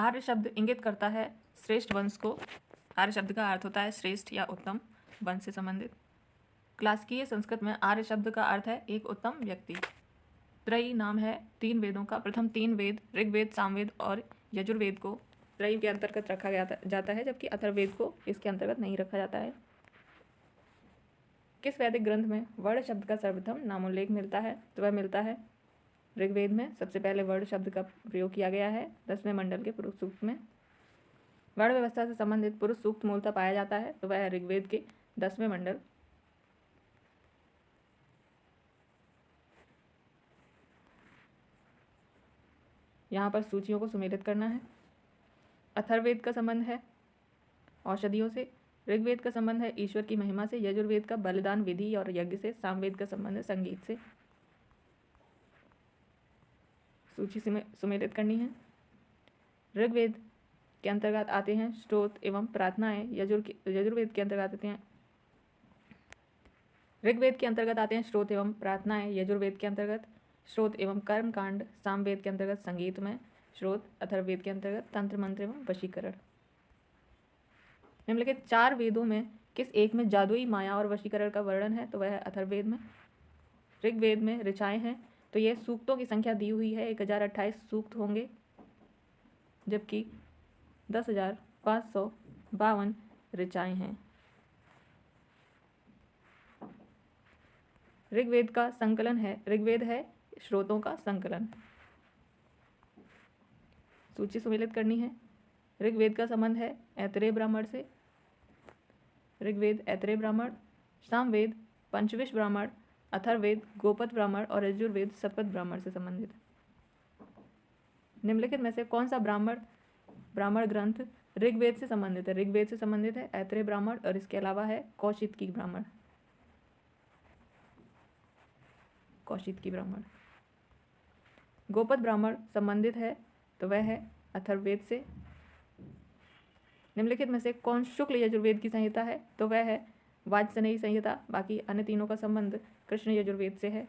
आर्य शब्द इंगित करता है श्रेष्ठ वंश को। आर्य शब्द का अर्थ होता है श्रेष्ठ या उत्तम वंश से संबंधित। क्लासिकीय संस्कृत में आर्य शब्द का अर्थ है एक उत्तम व्यक्ति। त्रयी नाम है 3 वेदों का। प्रथम 3 वेद ऋग्वेद, सामवेद और यजुर्वेद को त्रयी के अंतर्गत रखा जाता है, जबकि अथर्ववेद को इसके अंतर्गत नहीं रखा जाता है। किस वैदिक ग्रंथ में वर्ण शब्द का सर्वप्रथम नामोल्लेख मिलता है? तो वह मिलता है ऋग्वेद में। सबसे पहले वर्ण शब्द का प्रयोग किया गया है 10वें मंडल के पुरुष सूक्त में। वर्ण व्यवस्था से संबंधित पुरुष सूक्त मूलतः पाया जाता है, तो वह है ऋग्वेद के 10वें मंडल। यहाँ पर सूचियों को सुमेलित करना है। अथर्ववेद का संबंध है औषधियों से। ऋग्वेद का संबंध है ईश्वर की महिमा से। यजुर्वेद का बलिदान विधि और यज्ञ से। सामवेद का संबंध है संगीत से। सूची सुमेलित करनी है। ऋग्वेद के अंतर्गत आते हैं स्तोत्र एवं प्रार्थनाएं। यजुर्वेद के अंतर्गत आते हैं ऋग्वेद के अंतर्गत आते हैं स्तोत्र एवं प्रार्थनाएं। यजुर्वेद के अंतर्गत स्तोत्र एवं कर्मकांड। सामवेद के अंतर्गत संगीत में स्तोत्र। अथर्ववेद के अंतर्गत तंत्र मंत्र एवं वशीकरण। निम्नलिखित 4 वेदों में किस एक में जादुई माया और वशीकरण का वर्णन है? तो वह है अथर्ववेद में। ऋग्वेद में ऋचाएं हैं, तो यह सूक्तों की संख्या दी हुई है 1028 सूक्त होंगे, जबकि 10,552 ऋचाएं हैं। ऋग्वेद का संकलन है। ऋग्वेद है श्रोतों का संकलन। सूची सुमेलित करनी है। ऋग्वेद का संबंध है ऐतरेय ब्राह्मण से। ऋग्वेद ऐतरेय ब्राह्मण। सामवेद पंचविश ब्राह्मण। अथर्ववेद गोपद ब्राह्मण और यजुर्वेद शतपथ ब्राह्मण से संबंधित। निम्नलिखित में से कौन सा ब्राह्मण ग्रंथ ऋग्वेद से संबंधित है? ऋग्वेद से संबंधित है ऐतरेय ब्राह्मण और इसके अलावा है कौशिकी ब्राह्मण। कौशिकी ब्राह्मण। गोपद ब्राह्मण संबंधित है, तो वह है अथर्ववेद से। निम्नलिखित में से कौन शुक्ल यजुर्वेद की संहिता है? तो वह है वाजसनेयी संहिता। बाकी अन्य तीनों का संबंध कृष्ण यजुर्वेद से है।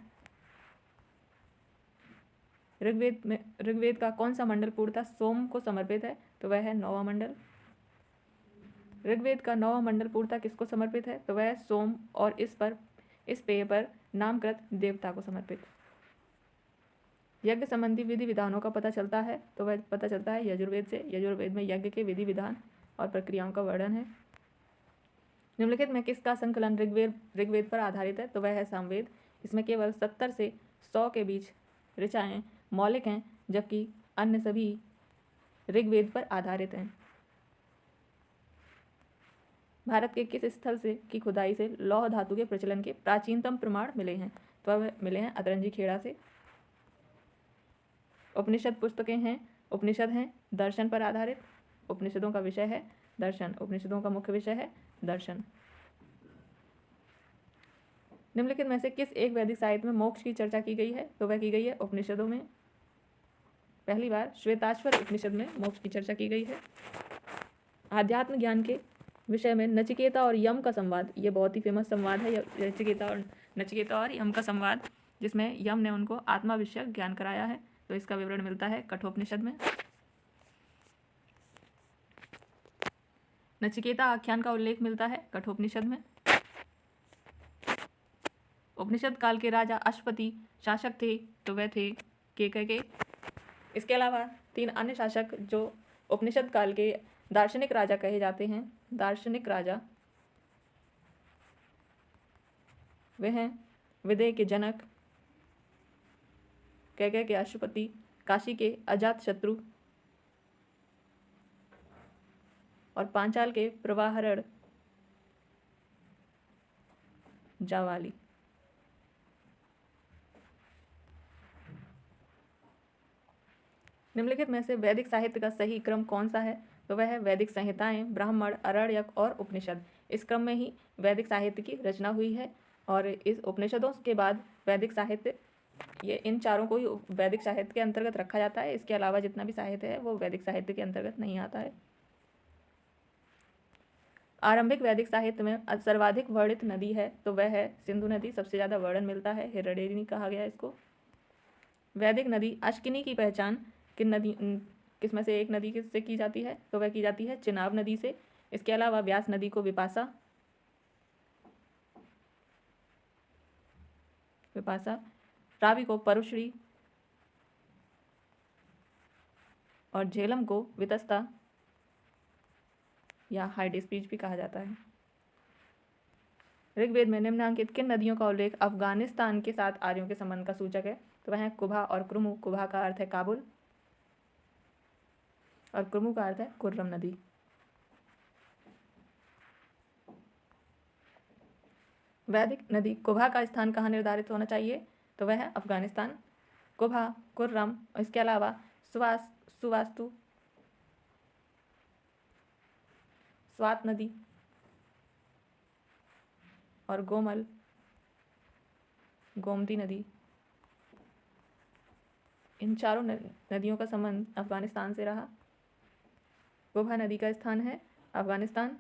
ऋग्वेद का कौन सा मंडल पूर्णतः सोम को समर्पित है? तो वह है 9वां मंडल। ऋग्वेद का 9वां मंडल पूर्णतः किसको समर्पित है? तो वह है सोम और इस पेय पर नामकृत देवता को समर्पित। यज्ञ संबंधी विधि विधानों का पता चलता है, तो वह पता चलता है यजुर्वेद से। यजुर्वेद में यज्ञ के विधि विधान और प्रक्रियाओं का वर्णन है। निम्नलिखित में किसका संकलन ऋग्वेद पर आधारित है? तो वह है सामवेद। इसमें केवल 70 से 100 के बीच ऋचाएं मौलिक हैं, जबकि अन्य सभी ऋग्वेद पर आधारित हैं। भारत के किस स्थल से की खुदाई से लौह धातु के प्रचलन के प्राचीनतम प्रमाण मिले हैं? तो वह मिले हैं अतरंजी खेड़ा से। उपनिषद पुस्तकें हैं। उपनिषद हैं दर्शन पर आधारित। उपनिषदों का विषय है दर्शन। उपनिषदों का मुख्य विषय है दर्शन। निम्नलिखित में से किस एक वैदिक साहित्य में मोक्ष की चर्चा की गई है? तो वह की गई है उपनिषदों में। पहली बार श्वेताश्वर उपनिषद में मोक्ष की चर्चा की गई है। आध्यात्म ज्ञान के विषय में नचिकेता और यम का संवाद, ये बहुत ही फेमस संवाद है। नचिकेता और यम का संवाद, जिसमें यम ने उनको आत्मा विषयक ज्ञान कराया है, तो इसका विवरण मिलता है कठोपनिषद में। नचिकेता आख्यान का उल्लेख मिलता है कठोपनिषद में। उपनिषद काल के राजा अश्वपति शासक थे, तो वह थे केकय। इसके अलावा 3 अन्य शासक जो उपनिषद काल के दार्शनिक राजा कहे जाते हैं, दार्शनिक राजा, वे हैं विदेह के जनक, केकय के अश्वपति, काशी के अजातशत्रु और पांचाल के प्रवाहरण जावाली। निम्नलिखित में से वैदिक साहित्य का सही क्रम कौन सा है? तो वह है वैदिक संहिताएं, ब्राह्मण, आरण्यक और उपनिषद। इस क्रम में ही वैदिक साहित्य की रचना हुई है और इस उपनिषदों के बाद वैदिक साहित्य, ये इन चारों को ही वैदिक साहित्य के अंतर्गत रखा जाता है। इसके अलावा जितना भी साहित्य है वो वैदिक साहित्य के अंतर्गत नहीं आता है। आरंभिक वैदिक साहित्य में सर्वाधिक वर्णित नदी है, तो वह है सिंधु नदी। सबसे ज़्यादा वर्णन मिलता है, हिरण्यनी कहा गया इसको। वैदिक नदी अश्किनी की पहचान किन किस में से एक नदी से की जाती है? तो वह की जाती है चिनाब नदी से। इसके अलावा व्यास नदी को विपाशा रावी को परुश्री और झेलम को वितस्ता या हाइडेस्पीच भी कहा जाता है। ऋग्वेद में निम्नलिखित किन नदियों का उल्लेख अफगानिस्तान के साथ आर्यों के संबंध का सूचक है? तो वह है कुभा और क्रुमु। कुभा का अर्थ है काबुल और क्रुमु का अर्थ है कुर्रम नदी। वैदिक नदी कुभा का स्थान कहाँ निर्धारित होना चाहिए? तो वह है अफगानिस्तान। कुभा, कुर्रम, इसके अलावा सुवास्तु, स्वात नदी और गोमल, गोमती नदी, इन चारों नदियों का संबंध अफगानिस्तान से रहा। कुभा नदी का स्थान है अफगानिस्तान।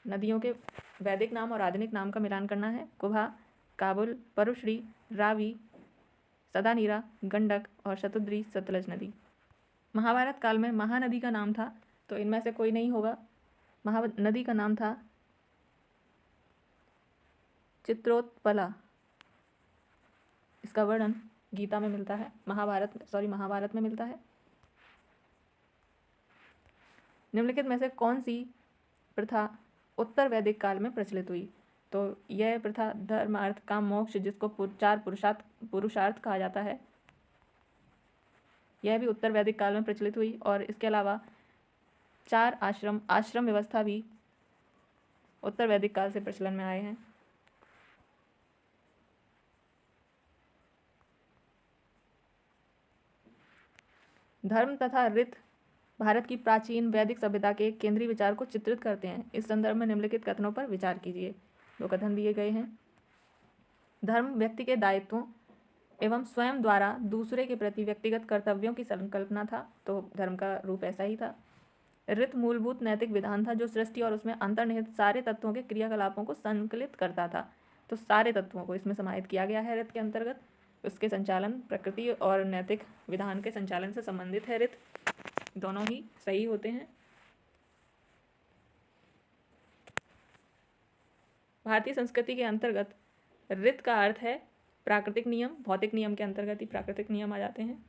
नदियों के वैदिक नाम और आधुनिक नाम का मिलान करना है। कुभा, काबुल, परुश्री, रावी, सदानीरा, गंडक और शतुद्री सतलज नदी। महाभारत काल में महानदी का नाम था, तो इनमें से कोई नहीं होगा। महानदी का नाम था चित्रोत्पला। इसका वर्णन गीता में मिलता है, महाभारत में मिलता है। निम्नलिखित में से कौन सी प्रथा उत्तर वैदिक काल में प्रचलित हुई? तो यह प्रथा धर्म, अर्थ, काम, मोक्ष, जिसको चार पुरुषार्थ कहा जाता है, यह भी उत्तर वैदिक काल में प्रचलित हुई। और इसके अलावा 4 आश्रम व्यवस्था भी उत्तर वैदिक काल से प्रचलन में आए हैं। धर्म तथा रीत भारत की प्राचीन वैदिक सभ्यता के केंद्रीय विचार को चित्रित करते हैं। इस संदर्भ में निम्नलिखित कथनों पर विचार कीजिए। 2 कथन दिए गए हैं। धर्म व्यक्ति के दायित्वों एवं स्वयं द्वारा दूसरे के प्रति व्यक्तिगत कर्तव्यों की संकल्पना था, तो धर्म का रूप ऐसा ही था। रीत मूलभूत नैतिक विधान था जो सृष्टि और उसमें अंतर्निहित सारे तत्वों के क्रियाकलापों को संकलित करता था। तो सारे तत्वों को इसमें समाहित किया गया है रीत के अंतर्गत। उसके संचालन प्रकृति और नैतिक विधान के संचालन से संबंधित है रीत। दोनों ही सही होते हैं। भारतीय संस्कृति के अंतर्गत रीत का अर्थ है प्राकृतिक नियम। भौतिक नियम के अंतर्गत ही प्राकृतिक नियम आ जाते हैं।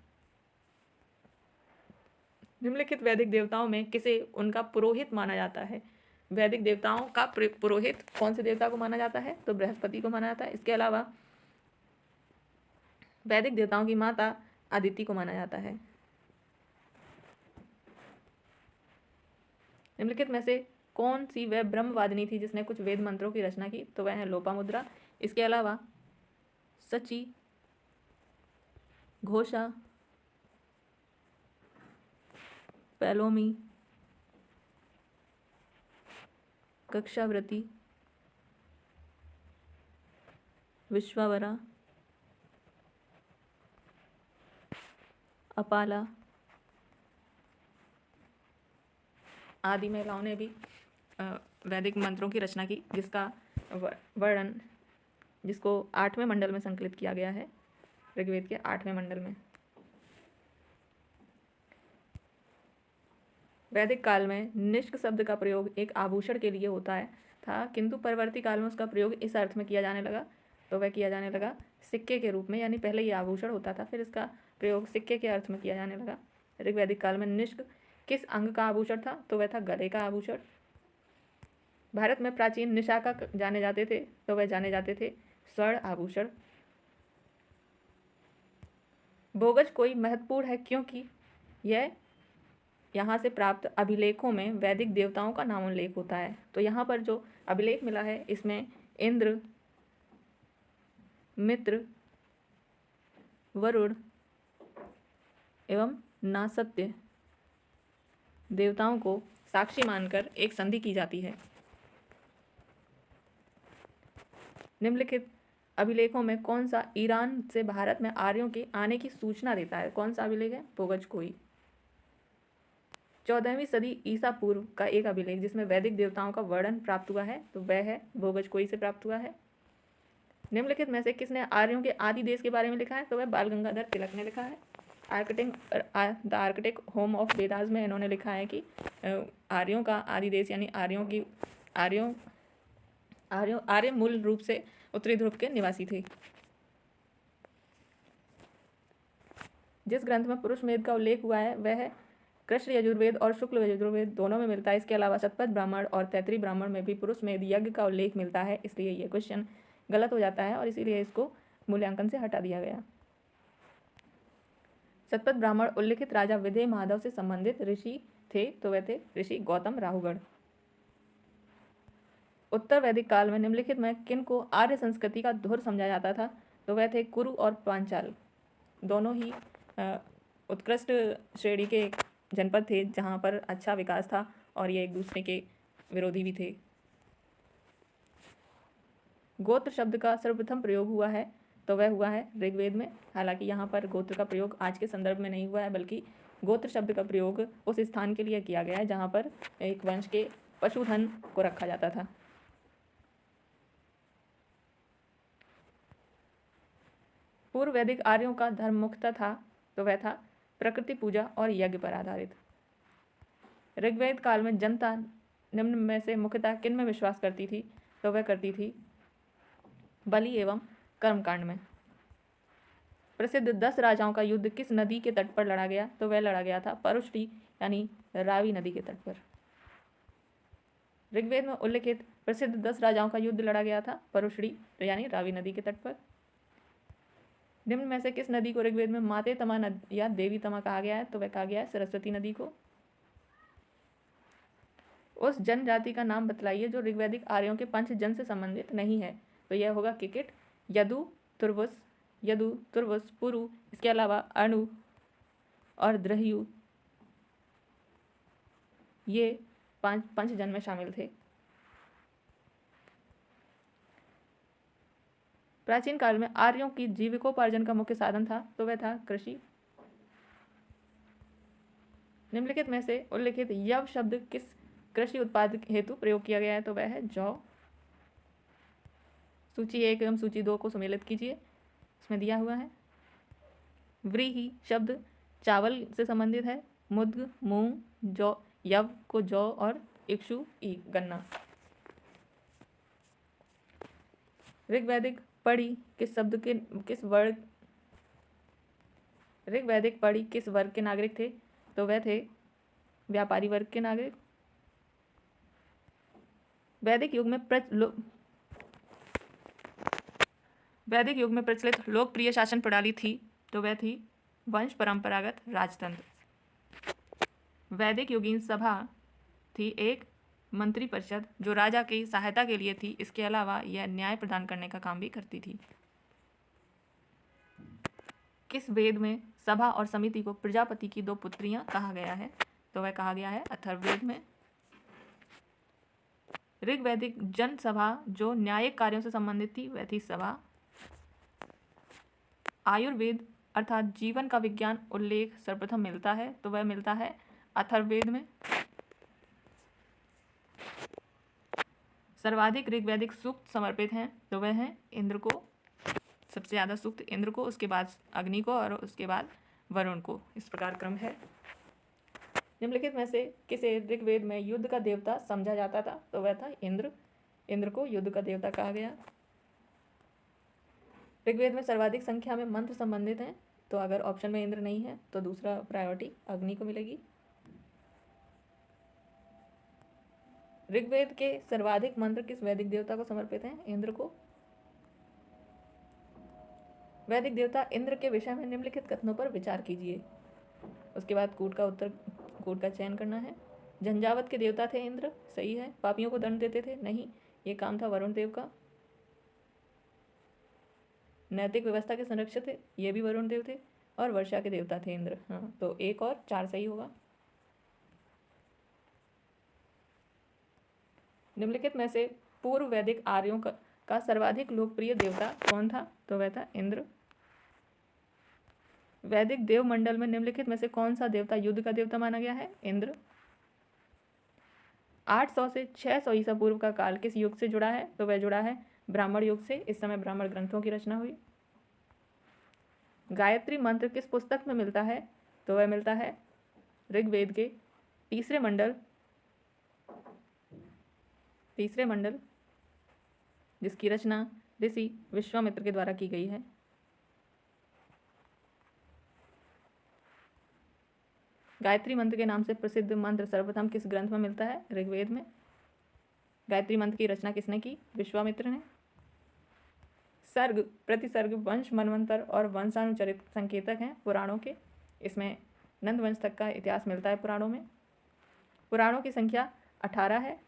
निम्नलिखित वैदिक देवताओं में किसे उनका पुरोहित माना जाता है? वैदिक देवताओं का पुरोहित कौन से देवता को माना जाता है? तो बृहस्पति को माना जाता है। इसके अलावा वैदिक देवताओं की माता अदिति को माना जाता है। निम्नलिखित में से कौन सी वह ब्रह्मवादिनी थी जिसने कुछ वेद मंत्रों की रचना की? तो वह है लोपामुद्रा। इसके अलावा सची, घोषा, पैलोमी, कक्षावृति, विश्वावरा, अपाला आदि महिलाओं ने भी वैदिक मंत्रों की रचना की, जिसका वर्णन जिसको 8वें मंडल में संकलित किया गया है, ऋग्वेद के 8वें मंडल में। वैदिक काल में निष्क शब्द का प्रयोग एक आभूषण के लिए होता है था, किंतु परवर्ती काल में उसका प्रयोग इस अर्थ में किया जाने लगा। तो वह किया जाने लगा सिक्के के रूप में, यानी पहले ये आभूषण होता था, फिर इसका प्रयोग सिक्के के अर्थ में किया जाने लगा। ऋग्वैदिक काल में निष्क किस अंग का आभूषण था? तो वह था गले का आभूषण। भारत में प्राचीन निशाका जाने जाते थे, तो वह जाने जाते थे स्वर्ण आभूषण। भोगज कोई महत्वपूर्ण है क्योंकि यह यहाँ से प्राप्त अभिलेखों में वैदिक देवताओं का नाम उल्लेख होता है। तो यहाँ पर जो अभिलेख मिला है इसमें इंद्र, मित्र, वरुण एवं नासत्य देवताओं को साक्षी मानकर एक संधि की जाती है। निम्नलिखित अभिलेखों में कौन सा ईरान से भारत में आर्यों के आने की सूचना देता है? कौन सा अभिलेख है? भोगज कोई। 14वीं सदी ईसा पूर्व का एक अभिलेख जिसमें वैदिक देवताओं का वर्णन प्राप्त हुआ है, तो वह है भोगज कोई से प्राप्त हुआ है। निम्नलिखित में से किसने आर्यों के आदि देश के बारे में लिखा है? तो वह बाल गंगाधर तिलक ने लिखा है। The Arctic home of Vedas में इन्होंने लिखा है कि आर्यों का आदि देश यानी आर्य मूल रूप से उत्तरी ध्रुव के निवासी थे। जिस ग्रंथ में पुरुष मेद का उल्लेख हुआ है वह है कृष्ण यजुर्वेद और शुक्ल यजुर्वेद दोनों में मिलता है। इसके अलावा शतपथ ब्राह्मण और तैतृय ब्राह्मण में भी पुरुष मेद यज्ञ का उल्लेख मिलता है, इसलिए ये क्वेश्चन गलत हो जाता है और इसीलिए इसको मूल्यांकन से हटा दिया गया। शतपथ ब्राह्मण उल्लिखित राजा विदेह माधव से संबंधित ऋषि थे, तो वे थे ऋषि गौतम राहुगढ़। उत्तर वैदिक काल में निम्नलिखित में किन को आर्य संस्कृति का धुर समझा जाता था, तो वह थे कुरु और पांचाल। दोनों ही उत्कृष्ट श्रेणी के जनपद थे जहाँ पर अच्छा विकास था और ये एक दूसरे के विरोधी भी थे। गोत्र शब्द का सर्वप्रथम प्रयोग हुआ है, तो वह हुआ है ऋग्वेद में। हालांकि यहाँ पर गोत्र का प्रयोग आज के संदर्भ में नहीं हुआ है, बल्कि गोत्र शब्द का प्रयोग उस स्थान के लिए किया गया है जहाँ पर एक वंश के पशुधन को रखा जाता था। पूर्व वैदिक आर्यों का धर्म मुख्यतः था, तो वह था प्रकृति पूजा और यज्ञ पर आधारित। ऋग्वेद काल में जनता निम्न में से मुख्यतः किन में विश्वास करती थी, तो वह करती थी बलि एवं कर्मकांड में। प्रसिद्ध 10 राजाओं का युद्ध किस नदी के तट पर लड़ा गया, तो वह लड़ा गया था परुष्टी यानी रावी नदी के तट पर। ऋग्वेद में उल्लिखित प्रसिद्ध 10 राजाओं का युद्ध लड़ा गया था परुष्टी यानी रावी नदी के तट पर। निम्न में से किस नदी को ऋग्वेद में माते तमा या देवी तमा कहा गया है, तो वह कहा गया है सरस्वती नदी को। उस जनजाति का नाम बतलाइए जो ऋग्वैदिक आर्यों के पंचजन से संबंधित नहीं है, तो यह होगा किकिट, यदु, तुर्वस, पुरु, इसके अलावा अणु और द्रह्यु, ये पंचजन में शामिल थे। प्राचीन काल में आर्यों की जीविकोपार्जन का मुख्य साधन था, तो वह था कृषि। निम्नलिखित में से उल्लिखित यव शब्द किस कृषि उत्पाद हेतु प्रयोग किया गया है, तो वह है जौ। सूची 1 एवं सूची 2 को सम्मिलित कीजिए, इसमें दिया हुआ है। व्रीहि शब्द चावल से संबंधित है, मुद्ग मूंग, जौ, यव को जौ और इक्षु गन्ना। ऋग्वैदिक पढ़ी किस वर्ग के नागरिक थे, तो वह थे व्यापारी वर्ग के नागरिक। वैदिक युग में प्रचलित लोकप्रिय शासन प्रणाली थी, तो वह थी वंश परंपरागत राजतंत्र। वैदिक युगीन सभा थी एक मंत्री परिषद जो राजा की सहायता के लिए थी, इसके अलावा यह न्याय प्रदान करने का काम भी करती थी। किस वेद में सभा और समिति को प्रजापति की 2 पुत्रियां कहा गया है, तो वह कहा गया है अथर्ववेद में। ऋग्वैदिक जनसभा जो न्यायिक कार्यों से संबंधित थी वह थी सभा। आयुर्वेद अर्थात जीवन का विज्ञान उल्लेख सर्वप्रथम मिलता है, तो वह मिलता है अथर्ववेद में। सर्वाधिक ऋग्वैदिक सूक्त समर्पित हैं, तो वह हैं इंद्र को। सबसे ज़्यादा सूक्त इंद्र को, उसके बाद अग्नि को और उसके बाद वरुण को, इस प्रकार क्रम है। निम्नलिखित में से किसे ऋग्वेद में युद्ध का देवता समझा जाता था, तो वह था इंद्र। इंद्र को युद्ध का देवता कहा गया। ऋग्वेद में सर्वाधिक संख्या में मंत्र संबंधित हैं, तो अगर ऑप्शन में इंद्र नहीं है तो दूसरा प्रायोरिटी अग्नि को मिलेगी। ऋग्वेद के सर्वाधिक मंत्र किस वैदिक देवता को समर्पित हैं, इंद्र को। वैदिक देवता इंद्र के विषय में निम्नलिखित कथनों पर विचार कीजिए। उसके बाद कूट का चयन करना है। झंझावत के देवता थे इंद्र, सही है। पापियों को दंड देते थे, नहीं, ये काम था वरुण देव का। नैतिक व्यवस्था के संरक्षक थे, ये भी वरुण देव थे। और वर्षा के देवता थे इंद्र। हाँ, तो 1 और 4 सही होगा। निम्नलिखित में से पूर्व वैदिक आर्यों का सर्वाधिक लोकप्रिय देवता कौन था, तो वह था इंद्र। वैदिक देव मंडल में निम्नलिखित में से कौन सा देवता युद्ध का देवता माना गया है, इंद्र। 800 से 600 ईसा पूर्व का काल किस युग से जुड़ा है, तो वह जुड़ा है ब्राह्मण युग से। इस समय ब्राह्मण ग्रंथों की रचना हुई। गायत्री मंत्र किस पुस्तक में मिलता है? तो वह मिलता है ऋग्वेद के तीसरे मंडल जिसकी रचना ऋषि विश्वामित्र के द्वारा की गई है। गायत्री मंत्र के नाम से प्रसिद्ध मंत्र सर्वप्रथम किस ग्रंथ में मिलता है? ऋग्वेद में। गायत्री मंत्र की रचना किसने की? विश्वामित्र ने। सर्ग, प्रतिसर्ग, वंश, मनवंतर और वंशानुचरित संकेतक हैं पुराणों के। इसमें नंद वंश तक का इतिहास मिलता है पुराणों में। पुराणों की संख्या 18 है।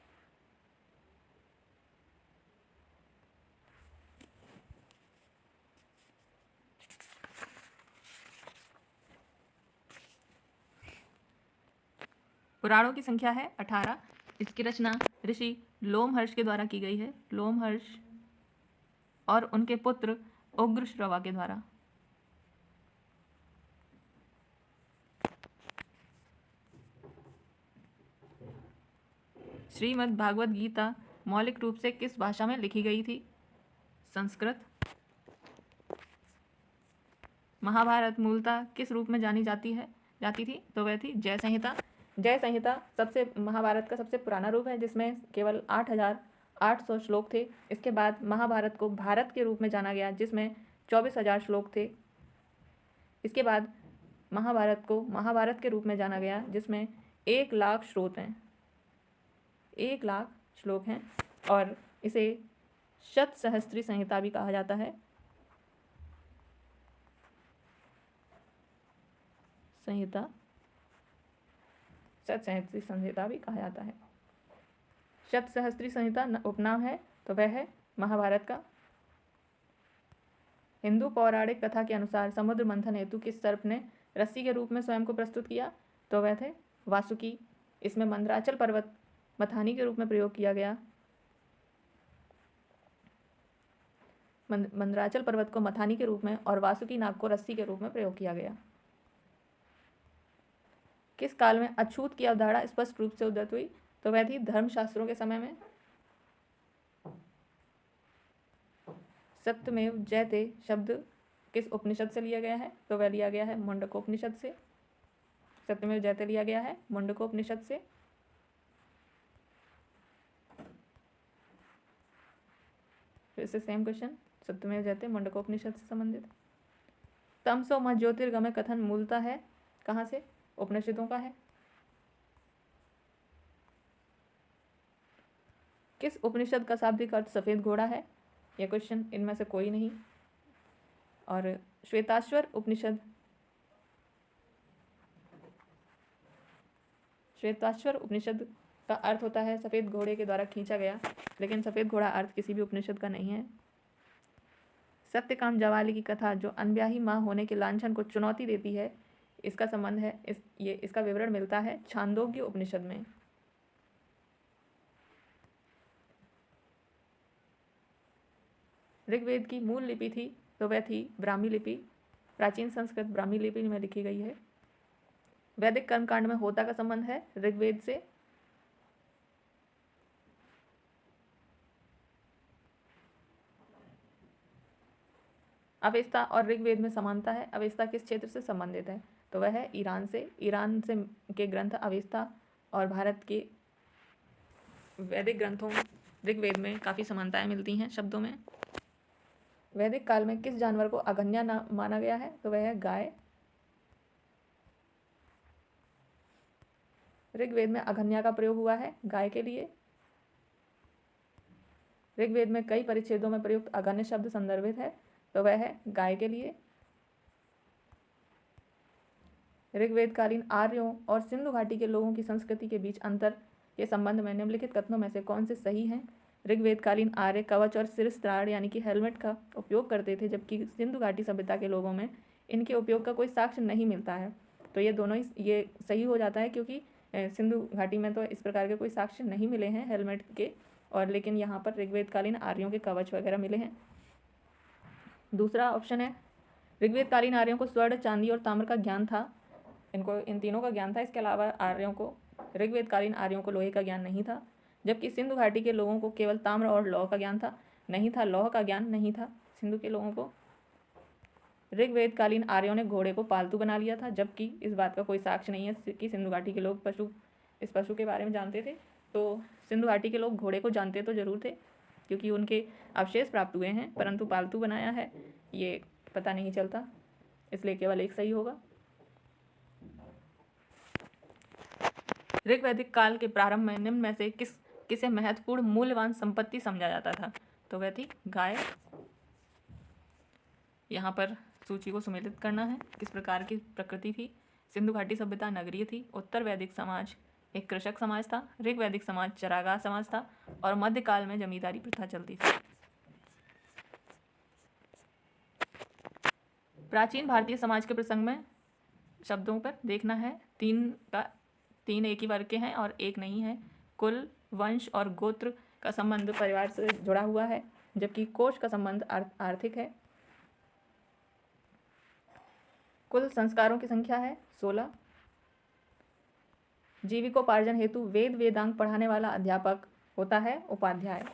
पुराणों की संख्या है 18। इसकी रचना ऋषि लोमहर्ष के द्वारा की गई है। लोमहर्ष और उनके पुत्र उग्रश्रवा के द्वारा। श्रीमद् भागवत गीता मौलिक रूप से किस भाषा में लिखी गई थी? संस्कृत। महाभारत मूलतः किस रूप में जाती थी? तो वह थी जय संहिता। जय संहिता महाभारत का सबसे पुराना रूप है, जिसमें केवल 8,800 श्लोक थे। इसके बाद महाभारत को भारत के रूप में जाना गया, जिसमें 24,000 श्लोक थे। इसके बाद महाभारत को महाभारत के रूप में जाना गया, जिसमें 1,00,000 श्लोक हैं। 1,00,000 श्लोक हैं और इसे शतसहस्त्री संहिता भी कहा जाता है। शतसहस्त्री संहिता भी कहा जाता है। शतसहस्त्री संहिता उपनाम है, तो वह है महाभारत का। हिंदू पौराणिक कथा के अनुसार समुद्र मंथन हेतु किस सर्प ने रस्सी के रूप में स्वयं को प्रस्तुत किया? तो वह थे वासुकी। इसमें मंदराचल पर्वत मथानी के रूप में प्रयोग किया गया। मंदराचल पर्वत को मथानी के रूप में और वासुकी नाग को रस्सी के रूप में प्रयोग किया गया। किस काल में अछूत की अवधारणा स्पष्ट रूप से उद्धृत हुई? तो वह थी धर्मशास्त्रों के समय में। सत्यमेव जयते शब्द किस उपनिषद से लिया गया है? तो वह लिया गया है मुंडकोपनिषद से। सत्यमेव जयते लिया गया है मुंडकोपनिषद से। फिर से सेम क्वेश्चन, सत्यमेव जयते मुंडकोपनिषद से संबंधित। तमसो मा ज्योतिर्गमय कथन मूलता है कहाँ से? उपनिषदों का है। किस उपनिषद का शाब्दिक अर्थ सफेद घोड़ा है? यह क्वेश्चन इनमें से कोई नहीं। और श्वेताश्वर उपनिषद का अर्थ होता है सफेद घोड़े के द्वारा खींचा गया, लेकिन सफेद घोड़ा अर्थ किसी भी उपनिषद का नहीं है। सत्यकाम जवाली की कथा जो अनब्याही माँ होने के लांछन को चुनौती देती है, इसका संबंध है इसका विवरण मिलता है छांदोग्य उपनिषद में। ऋग्वेद की मूल लिपि थी, तो वह थी ब्राह्मी लिपि। प्राचीन संस्कृत ब्राह्मी लिपि में लिखी गई है। वैदिक कर्मकांड में होता का संबंध है ऋग्वेद से। अवेस्ता और ऋग्वेद में समानता है। अवेस्ता किस क्षेत्र से संबंधित है? तो वह है ईरान से। ईरान से के ग्रंथ अवेस्ता और भारत के वैदिक ग्रंथों ऋग्वेद में काफ़ी समानताएं मिलती हैं शब्दों में। वैदिक काल में किस जानवर को अगन्या माना गया है? तो वह है गाय। ऋग्वेद में अगन्या का प्रयोग हुआ है गाय के लिए। ऋग्वेद में कई परिच्छेदों में प्रयुक्त अगन्य शब्द संदर्भित है, तो वह है गाय के लिए। ऋग्वेद कालीन आर्यों और सिंधु घाटी के लोगों की संस्कृति के बीच अंतर के संबंध में निम्नलिखित कथनों में से कौन से सही हैं? ऋग्वेद कालीन आर्य कवच और सिरस्त्राण यानी कि हेलमेट का उपयोग करते थे, जबकि सिंधु घाटी सभ्यता के लोगों में इनके उपयोग का कोई साक्ष्य नहीं मिलता है। तो ये दोनों ही ये सही हो जाता है, क्योंकि सिंधु घाटी में तो इस प्रकार के कोई साक्ष्य नहीं मिले हैं हेलमेट के, और लेकिन यहाँ पर ऋग्वेद कालीन आर्यों के कवच वगैरह मिले हैं। दूसरा ऑप्शन है ऋग्वेद कालीन आर्यों को स्वर्ण, चांदी और ताम्र का ज्ञान था। इन तीनों का ज्ञान था। इसके अलावा ऋग्वेद कालीन आर्यों को लोहे का ज्ञान नहीं था, जबकि सिंधु घाटी के लोगों को केवल ताम्र और लौह का ज्ञान था। लौह का ज्ञान नहीं था सिंधु के लोगों को। ऋग्वेद कालीन आर्यों ने घोड़े को पालतू बना लिया था, जबकि इस बात का कोई साक्ष्य नहीं है कि सिंधु घाटी के लोग इस पशु के बारे में जानते थे। तो सिंधु घाटी के लोग घोड़े को जानते तो जरूर थे, क्योंकि उनके अवशेष प्राप्त हुए हैं, परंतु पालतू बनाया है ये पता नहीं चलता, इसलिए केवल एक सही होगा। ऋग्वैदिक काल के प्रारंभ में निम्न में से किसे महत्वपूर्ण मूल्यवान संपत्ति समझा जाता था? तो वह थी गाय। यहाँ पर सूची को सुमेलित करना है। किस प्रकार की प्रकृति थी? सिंधु घाटी सभ्यता नगरीय थी। उत्तर वैदिक समाज एक कृषक समाज था। ऋग्वैदिक समाज चरागाह समाज था और मध्यकाल में जमींदारी प्रथा चलती थी। प्राचीन भारतीय समाज के प्रसंग में शब्दों पर देखना है। तीन एक ही वर्ग के हैं और एक नहीं है। कुल, वंश और गोत्र का संबंध परिवार से जुड़ा हुआ है, जबकि कोश का संबंध आर्थिक है। कुल संस्कारों की संख्या है 16। जीविकोपार्जन हेतु वेदांग पढ़ाने वाला अध्यापक होता है उपाध्याय।